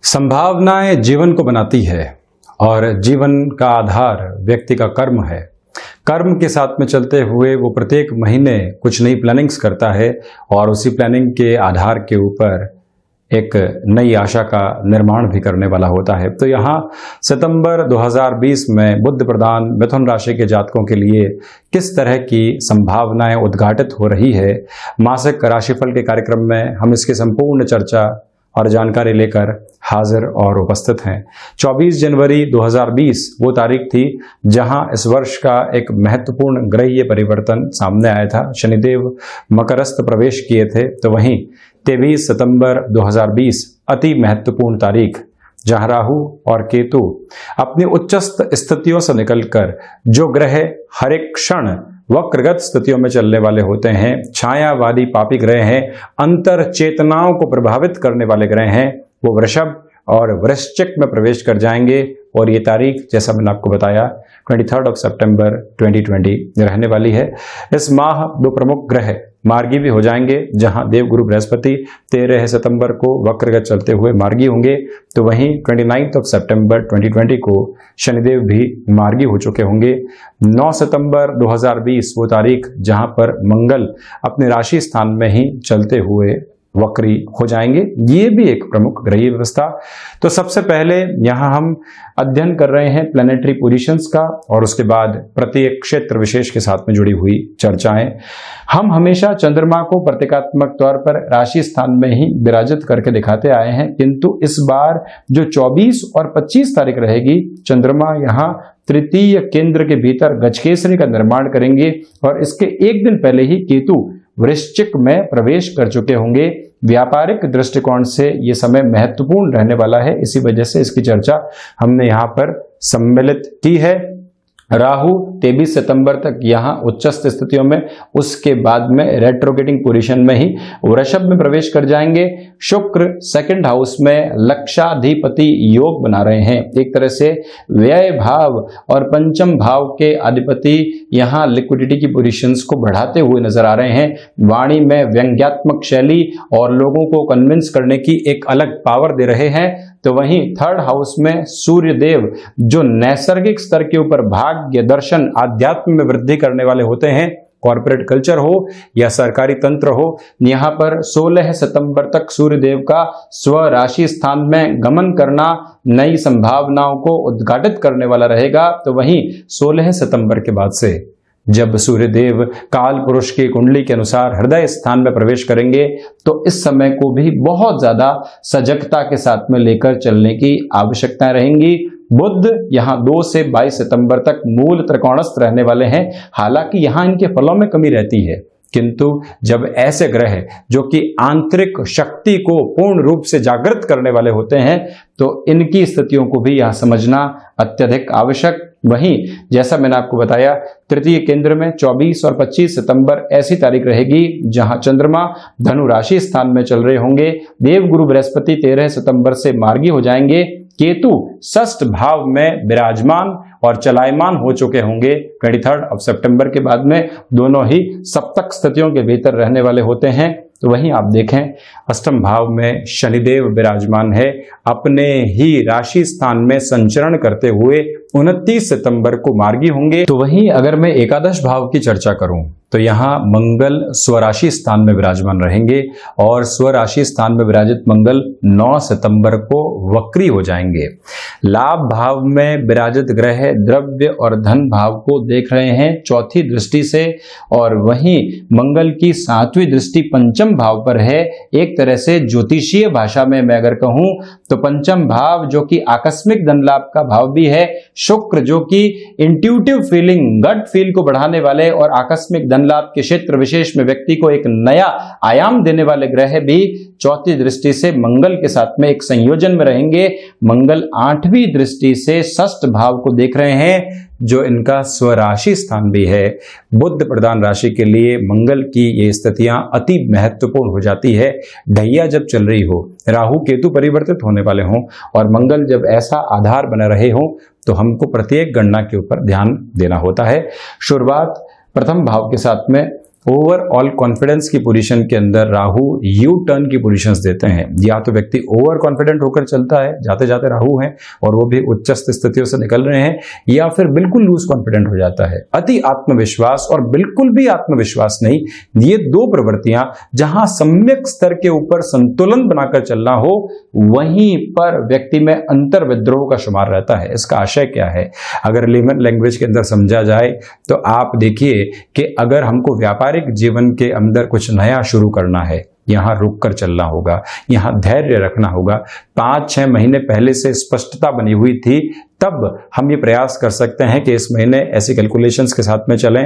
संभावनाएं जीवन को बनाती है और जीवन का आधार व्यक्ति का कर्म है। कर्म के साथ में चलते हुए वो प्रत्येक महीने कुछ नई प्लानिंग्स करता है और उसी प्लानिंग के आधार के ऊपर एक नई आशा का निर्माण भी करने वाला होता है। तो यहाँ सितंबर 2020 में बुध प्रधान मिथुन राशि के जातकों के लिए किस तरह की संभावनाएं उद्घाटित हो रही है, मासिक राशिफल के कार्यक्रम में हम इसकी संपूर्ण चर्चा और जानकारी लेकर हाजिर और उपस्थित हैं। 24 जनवरी 2020 वो तारीख थी जहां इस वर्ष का एक महत्वपूर्ण ग्रहीय परिवर्तन सामने आया था। शनिदेव मकरस्थ प्रवेश किए थे। तो वहीं 23 सितंबर 2020 अति महत्वपूर्ण तारीख जहां राहु और केतु अपनी उच्चस्थ स्थितियों से निकलकर जो ग्रह हर एक क्षण वक्रगत स्थितियों में चलने वाले होते हैं, छायावादी पापी ग्रह हैं, अंतर चेतनाओं को प्रभावित करने वाले ग्रह हैं, वो वृषभ और वृश्चिक में प्रवेश कर जाएंगे। और ये तारीख जैसा मैंने आपको बताया 23 सितंबर 2020 रहने वाली है। इस माह दो प्रमुख ग्रह मार्गी भी हो जाएंगे, जहां देवगुरु बृहस्पति 13 सितंबर को वक्रगत चलते हुए मार्गी होंगे। तो वहीं 29 सितंबर 2020 को शनिदेव भी मार्गी हो चुके होंगे। 9 सितंबर 2020 वो तारीख जहां पर मंगल अपने राशि स्थान में ही चलते हुए वक्री हो जाएंगे। ये भी एक प्रमुख ग्रहीय व्यवस्था। तो सबसे पहले यहाँ हम अध्ययन कर रहे हैं प्लैनेटरी पोजीशंस का और उसके बाद प्रत्येक क्षेत्र विशेष के साथ में जुड़ी हुई चर्चाएं। हम हमेशा चंद्रमा को प्रतीकात्मक तौर पर राशि स्थान में ही विराजित करके दिखाते आए हैं, किंतु इस बार जो 24 और 25 तारीख रहेगी, चंद्रमा यहाँ तृतीय केंद्र के भीतर गजकेसरी का निर्माण करेंगे और इसके एक दिन पहले ही केतु वृश्चिक में प्रवेश कर चुके होंगे। व्यापारिक दृष्टिकोण से ये समय महत्वपूर्ण रहने वाला है, इसी वजह से इसकी चर्चा हमने यहाँ पर सम्मिलित की है। राहु 23 सितंबर तक यहाँ उच्चस्थ स्थितियों में, उसके बाद में रेट्रोगेटिंग पोजीशन में ही वृषभ में प्रवेश कर जाएंगे। शुक्र सेकंड हाउस में लक्षाधिपति योग बना रहे हैं। एक तरह से व्यय भाव और पंचम भाव के अधिपति यहाँ लिक्विडिटी की पोजीशंस को बढ़ाते हुए नजर आ रहे हैं। वाणी में व्यंग्यात्मक शैली और लोगों को कन्विंस करने की एक अलग पावर दे रहे हैं। तो वहीं थर्ड हाउस में सूर्य देव जो नैसर्गिक स्तर के ऊपर भाग्य, दर्शन, आध्यात्म में वृद्धि करने वाले होते हैं, कॉर्पोरेट कल्चर हो या सरकारी तंत्र हो, यहाँ पर 16 सितंबर तक सूर्य देव का स्वराशि स्थान में गमन करना नई संभावनाओं को उद्घाटित करने वाला रहेगा। तो वहीं 16 सितंबर के बाद से जब सूर्यदेव काल पुरुष की कुंडली के अनुसार हृदय स्थान में प्रवेश करेंगे, तो इस समय को भी बहुत ज्यादा सजगता के साथ में लेकर चलने की आवश्यकता रहेंगी। बुध यहाँ 2 से 22 सितंबर तक मूल त्रिकोणस्थ रहने वाले हैं। हालांकि यहाँ इनके फलों में कमी रहती है, किंतु जब ऐसे ग्रह जो कि आंतरिक शक्ति को पूर्ण रूप से जागृत करने वाले होते हैं, तो इनकी स्थितियों को भी यहाँ समझना अत्यधिक आवश्यक। वहीं जैसा मैंने आपको बताया, तृतीय केंद्र में 24 और 25 सितंबर ऐसी तारीख रहेगी जहां चंद्रमा धनु राशि स्थान में चल रहे होंगे। देवगुरु बृहस्पति 13 सितंबर से मार्गी हो जाएंगे। केतु षष्ठ भाव में विराजमान और चलायमान हो चुके होंगे। 23 सितंबर के बाद में दोनों ही सप्तक स्थितियों के भीतर रहने वाले होते हैं। तो वहीं आप देखें, अष्टम भाव में शनिदेव विराजमान है, अपने ही राशि स्थान में संचरण करते हुए 29 सितंबर को मार्गी होंगे। तो वहीं अगर मैं एकादश भाव की चर्चा करूं तो यहाँ मंगल स्वराशि स्थान में विराजमान रहेंगे और स्वराशि स्थान में विराजित मंगल 9 सितंबर को वक्री हो जाएंगे। लाभ भाव में विराजित ग्रह द्रव्य और धन भाव को देख रहे हैं चौथी दृष्टि से, और वहीं मंगल की 7वीं दृष्टि पंचम भाव पर है। एक तरह से ज्योतिषीय भाषा में मैं अगर कहूं तो पंचम भाव जो कि आकस्मिक धन लाभ का भाव भी है, शुक्र जो कि इंट्यूटिव फीलिंग, गट फील को बढ़ाने वाले और आकस्मिक धन लाभ के क्षेत्र विशेष में व्यक्ति को एक नया आयाम देने वाले ग्रह भी चौथी दृष्टि से मंगल के साथ में एक संयोजन में रहेंगे। मंगल 8वीं दृष्टि से षष्ठ भाव को देख रहे हैं, जो इनका स्वराशि स्थान भी है। बुध प्रधान राशि के लिए मंगल की ये स्थितियां अति महत्वपूर्ण हो जाती है। ढैया जब चल रही हो, राहु केतु परिवर्तित होने वाले हों और मंगल जब ऐसा आधार बना रहे हों, तो हमको प्रत्येक गणना के ऊपर ध्यान देना होता है। शुरुआत प्रथम भाव के साथ में ओवरऑल कॉन्फिडेंस की पोजीशन के अंदर राहु यू टर्न की पोजीशंस देते हैं। या तो व्यक्ति ओवर कॉन्फिडेंट होकर चलता है, जाते जाते राहु हैं और वो भी उच्चस्थ स्थितियों से निकल रहे हैं, या फिर बिल्कुल लूज कॉन्फिडेंट हो जाता है। अति आत्मविश्वास और बिल्कुल भी आत्मविश्वास नहीं, ये दो प्रवृत्तियां जहां सम्यक स्तर के ऊपर संतुलन बनाकर चलना हो, वहीं पर व्यक्ति में अंतर विद्रोह का शुमार रहता है। इसका आशय क्या है, अगर लेमन लैंग्वेज के अंदर समझा जाए तो आप देखिए कि अगर हमको व्यापारिक जीवन के अंदर कुछ नया शुरू करना है, यहां रुक कर चलना होगा, यहां धैर्य रखना होगा। 5-6 महीने पहले से स्पष्टता बनी हुई थी, तब हम ये प्रयास कर सकते हैं कि इस महीने ऐसी कैलकुलेशंस के साथ में चलें।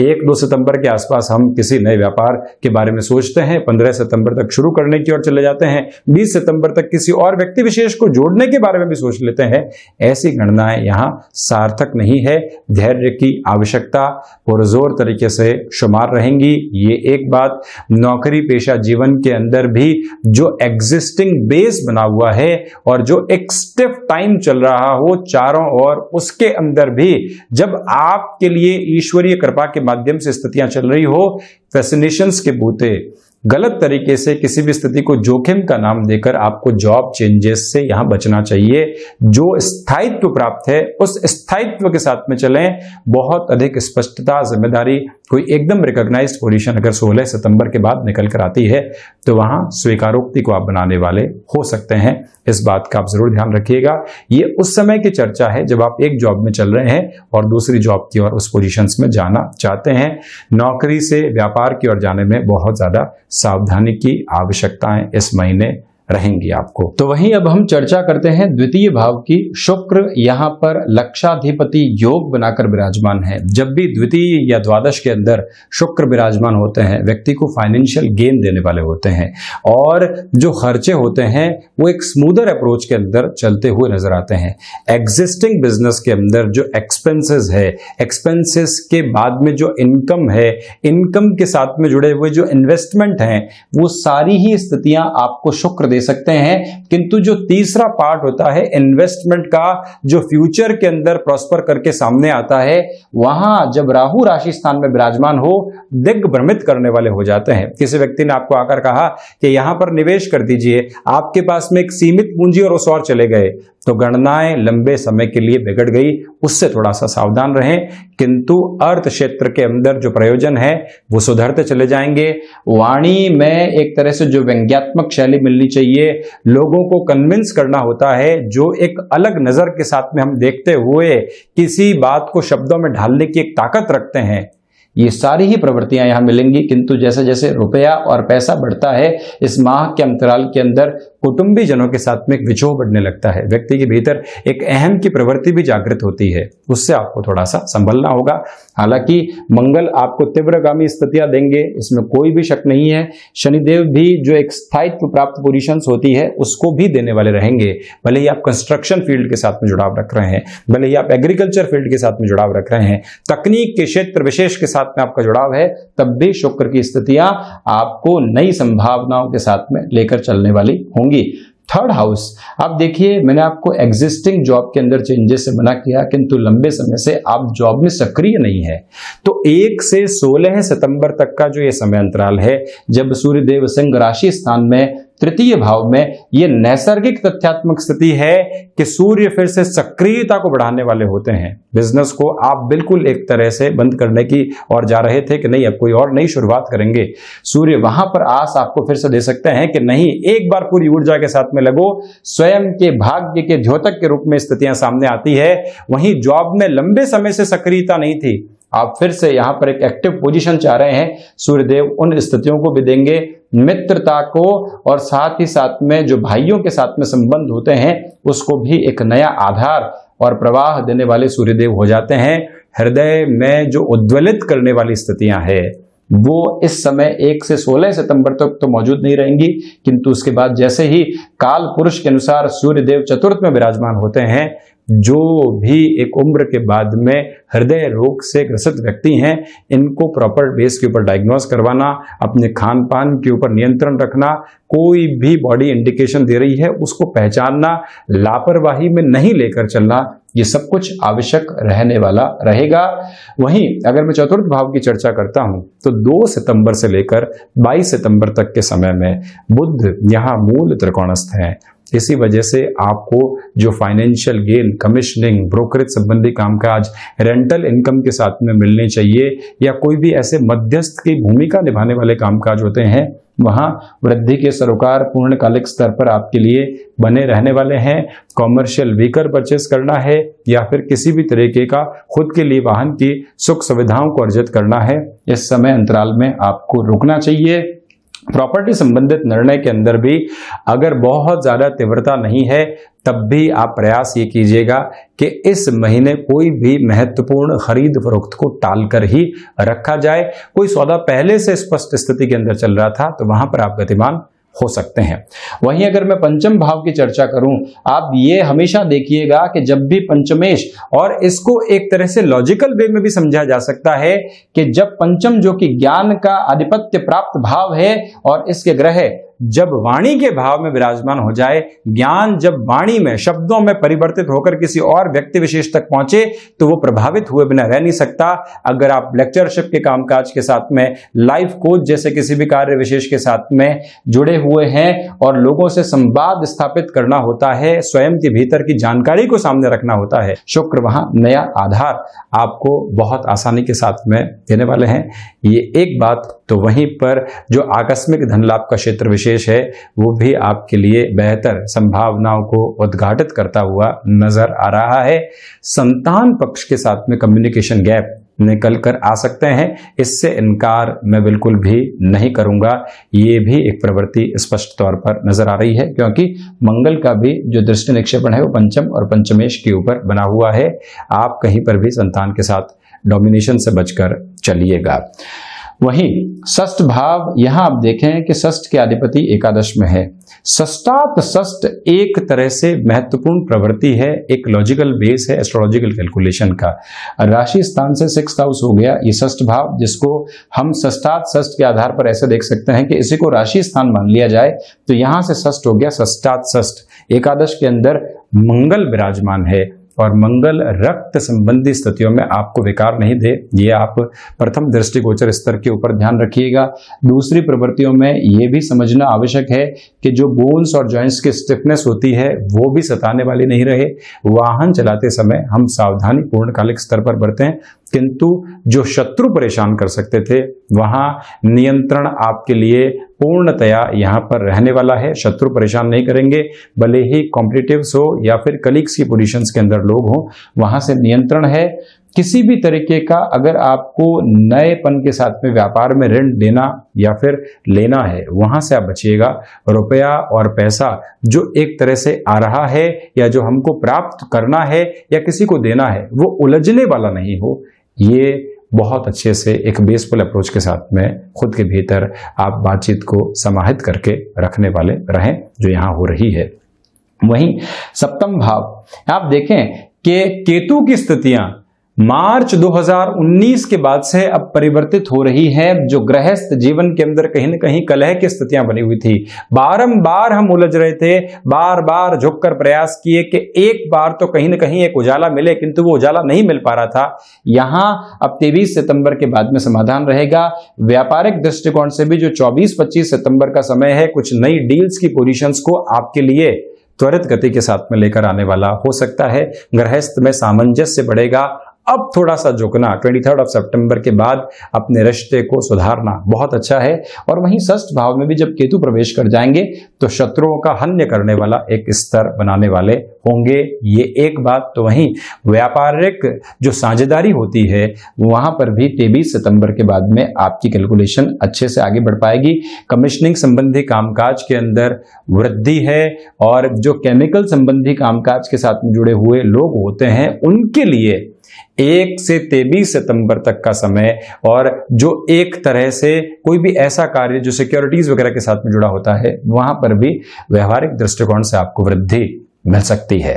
1-2 सितंबर के आसपास हम किसी नए व्यापार के बारे में सोचते हैं, 15 सितंबर तक शुरू करने की ओर चले जाते हैं, 20 सितंबर तक किसी और व्यक्ति विशेष को जोड़ने के बारे में भी सोच लेते हैं। ऐसी गणनाएं यहाँ सार्थक नहीं है। धैर्य की आवश्यकता पुरजोर तरीके से शुमार रहेंगी। ये एक बात। नौकरी पेशा जीवन के अंदर भी जो एग्जिस्टिंग बेस बना हुआ है और जो एक स्टिफ टाइम चल रहा हो चारों ओर, उसके अंदर भी जब आपके लिए ईश्वरीय कृपा के माध्यम से स्थितियां चल रही हो, फैसिनेशंस के बूते गलत तरीके से किसी भी स्थिति को जोखिम का नाम देकर आपको जॉब चेंजेस से यहां बचना चाहिए। जो स्थायित्व प्राप्त है उस स्थायित्व के साथ में चलें। बहुत अधिक स्पष्टता, जिम्मेदारी, कोई एकदम रिकॉग्नाइज्ड पोजीशन अगर 16 सितंबर के बाद निकल कर आती है तो वहां स्वीकारोक्ति को आप बनाने वाले हो सकते हैं। इस बात का आप जरूर ध्यान रखिएगा। ये उस समय की चर्चा है जब आप एक जॉब में चल रहे हैं और दूसरी जॉब की ओर, उस पोजीशंस में जाना चाहते हैं। नौकरी से व्यापार की ओर जाने में बहुत ज्यादा सावधानी की आवश्यकताएं इस महीने रहेंगी आपको। तो वहीं अब हम चर्चा करते हैं द्वितीय भाव की। शुक्र यहाँ पर लक्षाधिपति योग बनाकर विराजमान है। जब भी द्वितीय या द्वादश के अंदर शुक्र विराजमान होते हैं, व्यक्ति को फाइनेंशियल गेन देने वाले होते हैं और जो खर्चे होते हैं वो एक स्मूदर अप्रोच के अंदर चलते हुए नजर आते हैं। एग्जिस्टिंग बिजनेस के अंदर जो एक्सपेंसेस है, एक्सपेंसेस के बाद में जो इनकम है, इनकम के साथ में जुड़े हुए जो इन्वेस्टमेंट हैं, वो सारी ही स्थितियां आपको शुक्र दे सकते हैं। किंतु जो तीसरा पार्ट होता है इन्वेस्टमेंट का, जो फ्यूचर के अंदर प्रॉस्पर करके सामने आता है, वहां जब राहु राशि स्थान में विराजमान हो, दिग्भ्रमित करने वाले हो जाते हैं। किसी व्यक्ति ने आपको आकर कहा कि यहां पर निवेश कर दीजिए, आपके पास में एक सीमित पूंजी और उस और चले गए, तो गणनाएं लंबे समय के लिए बिगड़ गई। उससे थोड़ा सा सावधान रहें। किंतु अर्थ क्षेत्र के अंदर जो प्रयोजन है वो सुधरते चले जाएंगे। वाणी में एक तरह से जो व्यंग्यात्मक शैली मिलनी चाहिए, लोगों को कन्विंस करना होता है, जो एक अलग नजर के साथ में हम देखते हुए किसी बात को शब्दों में ढालने की एक ताकत रखते हैं, ये सारी ही प्रवृत्तियां यहां मिलेंगी। किंतु जैसे जैसे रुपया और पैसा बढ़ता है, इस माह के अंतराल के अंदर कुटुंबी जनों के साथ में एक विछोह बढ़ने लगता है। व्यक्ति के भीतर एक अहम की प्रवृत्ति भी जागृत होती है, उससे आपको थोड़ा सा संभलना होगा। हालांकि मंगल आपको तीव्रगामी स्थितियां देंगे, इसमें कोई भी शक नहीं है। शनिदेव भी जो एक स्थायित्व प्राप्त पोजीशंस होती है उसको भी देने वाले रहेंगे। भले ही आप कंस्ट्रक्शन फील्ड के साथ में जुड़ाव रख रहे हैं, भले ही आप एग्रीकल्चर फील्ड के साथ में जुड़ाव रख रहे हैं, तकनीक के क्षेत्र विशेष के साथ में आपका जुड़ाव है, तब भी शुक्र की स्थितियां आपको नई संभावनाओं के साथ में लेकर चलने वाली होंगी। थर्ड हाउस, आप देखिए, मैंने आपको एग्जिस्टिंग जॉब के अंदर चेंजेस से मना किया, किंतु लंबे समय से आप जॉब में सक्रिय नहीं है, तो 1 से 16 सितंबर तक का जो ये समय अंतराल है, जब सूर्यदेव सिंह राशि स्थान में तृतीय भाव में, ये नैसर्गिक तथ्यात्मक स्थिति है कि सूर्य फिर से सक्रियता को बढ़ाने वाले होते हैं। बिजनेस को आप बिल्कुल एक तरह से बंद करने की और जा रहे थे कि नहीं अब कोई और नई शुरुआत करेंगे, सूर्य वहां पर आस आपको फिर से दे सकते हैं कि नहीं, एक बार पूरी ऊर्जा के साथ में लगो। स्वयं के भाग्य के द्योतक के रूप में स्थितियां सामने आती है। वहीं जॉब में लंबे समय से सक्रियता नहीं थी, आप फिर से यहां पर एक एक्टिव पोजीशन चाह रहे हैं, सूर्यदेव उन स्थितियों को भी देंगे। मित्रता को और साथ ही साथ में जो भाइयों के साथ में संबंध होते हैं उसको भी एक नया आधार और प्रवाह देने वाले सूर्यदेव हो जाते हैं। हृदय में जो उद्वेलित करने वाली स्थितियां हैं वो इस समय 1 से 16 सितंबर तक तो मौजूद नहीं रहेंगी, किंतु उसके बाद जैसे ही काल पुरुष के अनुसार सूर्यदेव चतुर्थ में विराजमान होते हैं, जो भी एक उम्र के बाद में हृदय रोग से ग्रसित व्यक्ति हैं, इनको प्रॉपर बेस के ऊपर डायग्नोज करवाना, अपने खान पान के ऊपर नियंत्रण रखना, कोई भी बॉडी इंडिकेशन दे रही है उसको पहचानना, लापरवाही में नहीं लेकर चलना, ये सब कुछ आवश्यक रहने वाला रहेगा। वहीं अगर मैं चतुर्थ भाव की चर्चा करता हूं तो 2 सितंबर से लेकर 22 सितंबर तक के समय में बुध यहां मूल त्रिकोणस्थ हैं। इसी वजह से आपको जो फाइनेंशियल गेन, कमीशनिंग, ब्रोकरेज संबंधी कामकाज, रेंटल इनकम के साथ में मिलने चाहिए या कोई भी ऐसे मध्यस्थ की भूमिका निभाने वाले कामकाज होते हैं, वहां वृद्धि के सरोकार पूर्णकालिक स्तर पर आपके लिए बने रहने वाले हैं। कॉमर्शियल व्हीकल परचेस करना है या फिर किसी भी तरीके का खुद के लिए वाहन की सुख सुविधाओं को अर्जित करना है, इस समय अंतराल में आपको रुकना चाहिए। प्रॉपर्टी संबंधित निर्णय के अंदर भी अगर बहुत ज्यादा तीव्रता नहीं है तब भी आप प्रयास ये कीजिएगा कि इस महीने कोई भी महत्वपूर्ण खरीद फरोख्त को टालकर ही रखा जाए। कोई सौदा पहले से स्पष्ट स्थिति के अंदर चल रहा था तो वहां पर आप गतिमान हो सकते हैं। वहीं अगर मैं पंचम भाव की चर्चा करूं, आप ये हमेशा देखिएगा कि जब भी पंचमेश, और इसको एक तरह से लॉजिकल वे में भी समझा जा सकता है कि जब पंचम जो कि ज्ञान का आधिपत्य प्राप्त भाव है और इसके ग्रह जब वाणी के भाव में विराजमान हो जाए, ज्ञान जब वाणी में, शब्दों में परिवर्तित होकर किसी और व्यक्ति विशेष तक पहुंचे तो वो प्रभावित हुए बिना रह नहीं सकता। अगर आप लेक्चरशिप के कामकाज के साथ में, लाइफ कोच जैसे किसी भी कार्य विशेष के साथ में जुड़े हुए हैं और लोगों से संवाद स्थापित करना होता है, स्वयं के भीतर की जानकारी को सामने रखना होता है, शुक्र वहां नया आधार आपको बहुत आसानी के साथ में देने वाले हैं। ये एक बात। तो वहीं पर जो आकस्मिक धन लाभ का क्षेत्र विशेष है वो भी आपके लिए बेहतर संभावनाओं को उद्घाटित करता हुआ नजर आ रहा है। संतान पक्ष के साथ में कम्युनिकेशन गैप निकल कर आ सकते हैं, इससे इनकार मैं बिल्कुल भी नहीं करूंगा। ये भी एक प्रवृत्ति स्पष्ट तौर पर नजर आ रही है क्योंकि मंगल का भी जो दृष्टि निक्षेपण है वो पंचम और पंचमेश के ऊपर बना हुआ है। आप कहीं पर भी संतान के साथ डोमिनेशन से बचकर चलिएगा। वहीं षष्ठ भाव, यहां आप देखें कि षष्ठ के अधिपति एकादश में है। षष्ठात षष्ठ एक तरह से महत्वपूर्ण प्रवृत्ति है, एक लॉजिकल बेस है एस्ट्रोलॉजिकल कैलकुलेशन का। राशि स्थान से 6th हाउस हो गया ये षष्ठ भाव, जिसको हम षष्ठात षष्ठ के आधार पर ऐसे देख सकते हैं कि इसी को राशि स्थान मान लिया जाए तो यहां से षष्ठ हो गया षष्ठात षष्ठ। एकादश के अंदर मंगल विराजमान है और मंगल रक्त संबंधी स्थितियों में आपको विकार नहीं दे, ये आप प्रथम दृष्टिगोचर स्तर के ऊपर ध्यान रखिएगा। दूसरी प्रवृत्तियों में ये भी समझना आवश्यक है कि जो बोन्स और जॉइंट्स की स्टिफनेस होती है वो भी सताने वाली नहीं रहे। वाहन चलाते समय हम सावधानी पूर्णकालिक स्तर पर बरतें, किंतु जो शत्रु परेशान कर सकते थे वहां नियंत्रण आपके लिए पूर्णतया यहां पर रहने वाला है। शत्रु परेशान नहीं करेंगे, भले ही कॉम्पिटिटिव्स हो या फिर कलीग्स की पोजीशंस के अंदर लोग हो, वहां से नियंत्रण है। किसी भी तरीके का अगर आपको नएपन के साथ में व्यापार में ऋण देना या फिर लेना है वहां से आप बचिएगा। रुपया और पैसा जो एक तरह से आ रहा है या जो हमको प्राप्त करना है या किसी को देना है वो उलझने वाला नहीं हो, ये बहुत अच्छे से एक बेसफुल अप्रोच के साथ में खुद के भीतर आप बातचीत को समाहित करके रखने वाले रहें जो यहाँ हो रही है। वहीं सप्तम भाव आप देखें कि केतु की स्थितियां मार्च 2019 के बाद से अब परिवर्तित हो रही है। जो गृहस्थ जीवन के अंदर कहीं न कहीं कलह की स्थितियां बनी हुई थी, बारंबार हम उलझ रहे थे, बार बार झुककर प्रयास किए कि एक बार तो कहीं न कहीं एक उजाला मिले, किंतु वो उजाला नहीं मिल पा रहा था। यहां अब 23 सितंबर के बाद में समाधान रहेगा। व्यापारिक दृष्टिकोण से भी जो 24-25 सितंबर का समय है, कुछ नई डील्स की पोजीशंस को आपके लिए त्वरित गति के साथ में लेकर आने वाला हो सकता है। गृहस्थ में सामंजस्य बढ़ेगा। अब थोड़ा सा झुकना 23 सितंबर के बाद अपने रिश्ते को सुधारना बहुत अच्छा है। और वहीं षष्ठ भाव में भी जब केतु प्रवेश कर जाएंगे तो शत्रुओं का हन्य करने वाला एक स्तर बनाने वाले होंगे, ये एक बात। तो वहीं व्यापारिक जो साझेदारी होती है वहां पर भी 23 सितंबर के बाद में आपकी कैलकुलेशन अच्छे से आगे बढ़ पाएगी। कमीशनिंग संबंधी कामकाज के अंदर वृद्धि है और जो केमिकल संबंधी कामकाज के साथ में जुड़े हुए लोग होते हैं उनके लिए 1 से 23 सितंबर तक का समय, और जो एक तरह से कोई भी ऐसा कार्य जो सिक्योरिटीज वगैरह के साथ में जुड़ा होता है वहां पर भी व्यवहारिक दृष्टिकोण से आपको वृद्धि मिल सकती है।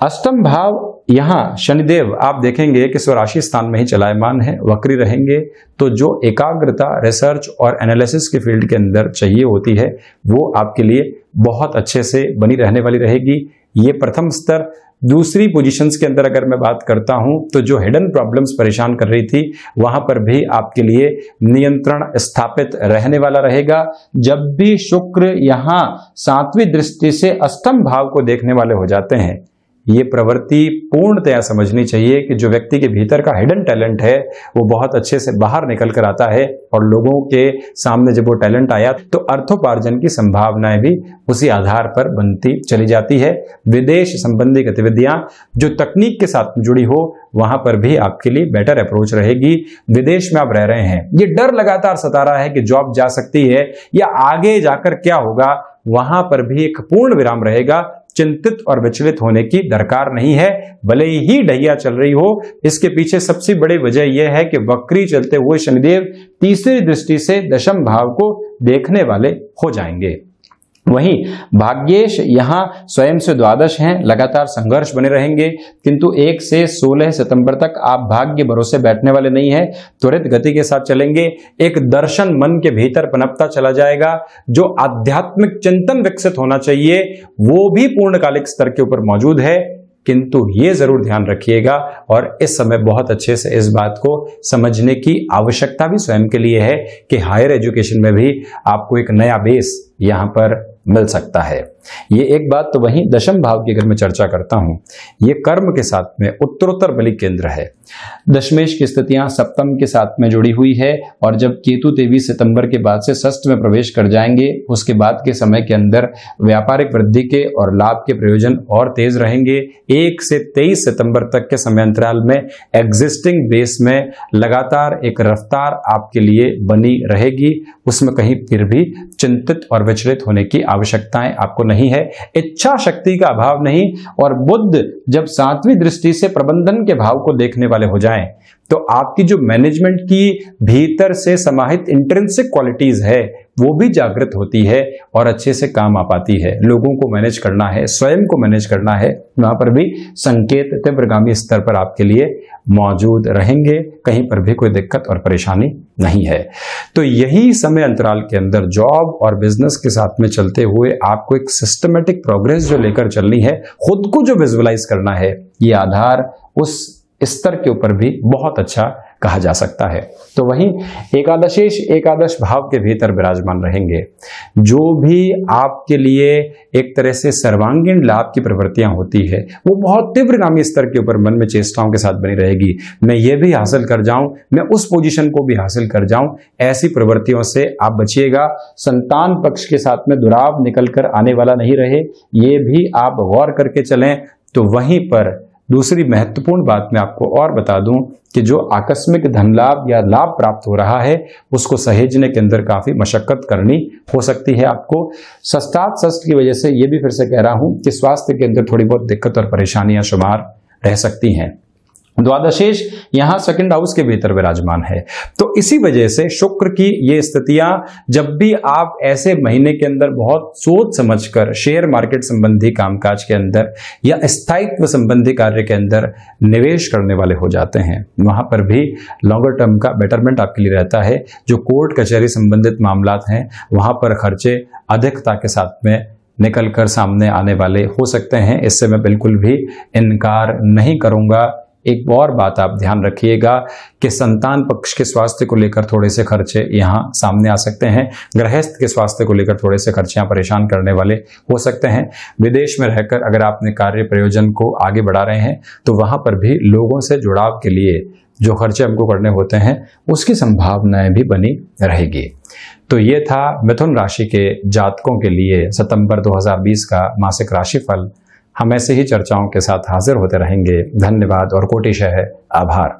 अष्टम भाव, यहां शनिदेव आप देखेंगे कि स्वराशि स्थान में ही चलायमान है, वक्री रहेंगे। तो जो एकाग्रता रिसर्च और एनालिसिस के फील्ड के अंदर चाहिए होती है वो आपके लिए बहुत अच्छे से बनी रहने वाली रहेगी। ये प्रथम स्तर दूसरी पोजीशंस के अंदर अगर मैं बात करता हूं तो जो हिडन प्रॉब्लम्स परेशान कर रही थी वहां पर भी आपके लिए नियंत्रण स्थापित रहने वाला रहेगा। जब भी शुक्र यहां 7वीं दृष्टि से अष्टम भाव को देखने वाले हो जाते हैं, ये प्रवृत्ति पूर्णतया समझनी चाहिए कि जो व्यक्ति के भीतर का हिडन टैलेंट है वो बहुत अच्छे से बाहर निकल कर आता है और लोगों के सामने जब वो टैलेंट आया तो अर्थोपार्जन की संभावनाएं भी उसी आधार पर बनती चली जाती है। विदेश संबंधी गतिविधियां जो तकनीक के साथ जुड़ी हो वहां पर भी आपके लिए बेटर अप्रोच रहेगी। विदेश में आप रह रहे हैं, ये डर लगातार सता रहा है कि जॉब जा सकती है या आगे जाकर क्या होगा, वहां पर भी एक पूर्ण विराम रहेगा। चिंतित और विचलित होने की दरकार नहीं है, भले ही ढैया चल रही हो। इसके पीछे सबसे बड़ी वजह यह है कि वक्री चलते हुए शनिदेव तीसरी दृष्टि से दशम भाव को देखने वाले हो जाएंगे। वहीं भाग्येश यहां स्वयं से द्वादश हैं, लगातार संघर्ष बने रहेंगे, किंतु 1 से 16 सितंबर तक आप भाग्य भरोसे बैठने वाले नहीं है, त्वरित गति के साथ चलेंगे। एक दर्शन मन के भीतर पनपता चला जाएगा। जो आध्यात्मिक चिंतन विकसित होना चाहिए वो भी पूर्णकालिक स्तर के ऊपर मौजूद है, किंतु ये जरूर ध्यान रखिएगा और इस समय बहुत अच्छे से इस बात को समझने की आवश्यकता भी स्वयं के लिए है कि हायर एजुकेशन में भी आपको एक नया बेस यहां पर मिल सकता है। ये एक बात। तो वहीं दशम भाव की अगर मैं चर्चा करता हूं, ये कर्म के साथ में उत्तरोत्तर बलि केंद्र है। दशमेश की स्थितियां सप्तम के साथ में जुड़ी हुई है और जब केतु 23 सितंबर के बाद से षष्ठ में प्रवेश कर जाएंगे उसके बाद के समय के अंदर व्यापारिक वृद्धि के और लाभ के प्रयोजन और तेज रहेंगे। 1 से 23 सितंबर तक के समय अंतराल में एग्जिस्टिंग बेस में लगातार एक रफ्तार आपके लिए बनी रहेगी, उसमें कहीं फिर भी चिंतित और विचलित होने की आवश्यकताएं आपको नहीं है। इच्छा शक्ति का अभाव नहीं, और बुध जब 7वीं दृष्टि से प्रबंधन के भाव को देखने वाले हो जाएं तो आपकी जो मैनेजमेंट की भीतर से समाहित इंट्रिंसिक क्वालिटीज है वो भी जागृत होती है और अच्छे से काम आ पाती है। लोगों को मैनेज करना है, स्वयं को मैनेज करना है, वहां पर भी संकेत तीव्रगामी स्तर पर आपके लिए मौजूद रहेंगे, कहीं पर भी कोई दिक्कत और परेशानी नहीं है। तो यही समय अंतराल के अंदर जॉब और बिजनेस के साथ में चलते हुए आपको एक सिस्टमेटिक प्रोग्रेस जो लेकर चलनी है, खुद को जो विजुअलाइज करना है, ये आधार उस स्तर के ऊपर भी बहुत अच्छा कहा जा सकता है। तो वहीं एकादशेश एकादश भाव के भीतर विराजमान रहेंगे, जो भी आपके लिए एक तरह से सर्वांगीण लाभ की प्रवृत्तियां होती है वो बहुत तीव्रगामी स्तर के ऊपर मन में चेष्टाओं के साथ बनी रहेगी। मैं ये भी हासिल कर जाऊं, मैं उस पोजीशन को भी हासिल कर जाऊं, ऐसी प्रवृत्तियों से आप बचिएगा। संतान पक्ष के साथ में दुराव निकल कर आने वाला नहीं रहे, ये भी आप गौर करके चलें। तो वहीं पर दूसरी महत्वपूर्ण बात मैं आपको और बता दूं कि जो आकस्मिक धन लाभ या लाभ प्राप्त हो रहा है उसको सहेजने के अंदर काफी मशक्कत करनी हो सकती है आपको। षष्ठात षष्ठ की वजह से ये भी फिर से कह रहा हूं कि स्वास्थ्य के अंदर थोड़ी बहुत दिक्कत और परेशानियां शुमार रह सकती हैं। द्वादशेश यहां सेकंड हाउस के भीतर विराजमान है, तो इसी वजह से शुक्र की ये स्थितियां, जब भी आप ऐसे महीने के अंदर बहुत सोच समझकर शेयर मार्केट संबंधी कामकाज के अंदर या स्थायित्व संबंधी कार्य के अंदर निवेश करने वाले हो जाते हैं, वहां पर भी लॉन्गर टर्म का बेटरमेंट आपके लिए रहता है। जो कोर्ट कचहरी संबंधित मामलात हैं वहां पर खर्चे अधिकता के साथ में निकल कर सामने आने वाले हो सकते हैं, इससे मैं बिल्कुल भी इनकार नहीं करूंगा। एक और बात आप ध्यान रखिएगा कि संतान पक्ष के स्वास्थ्य को लेकर थोड़े से खर्चे यहाँ सामने आ सकते हैं। गृहस्थ के स्वास्थ्य को लेकर थोड़े से खर्चे यहाँ परेशान करने वाले हो सकते हैं। विदेश में रहकर अगर आपने कार्य प्रयोजन को आगे बढ़ा रहे हैं तो वहां पर भी लोगों से जुड़ाव के लिए जो खर्चे हमको करने होते हैं उसकी संभावनाएं भी बनी रहेगी। तो ये था मिथुन राशि के जातकों के लिए सितंबर 2020 का मासिक राशिफल। हम ऐसे ही चर्चाओं के साथ हाजिर होते रहेंगे। धन्यवाद और कोटिशः आभार।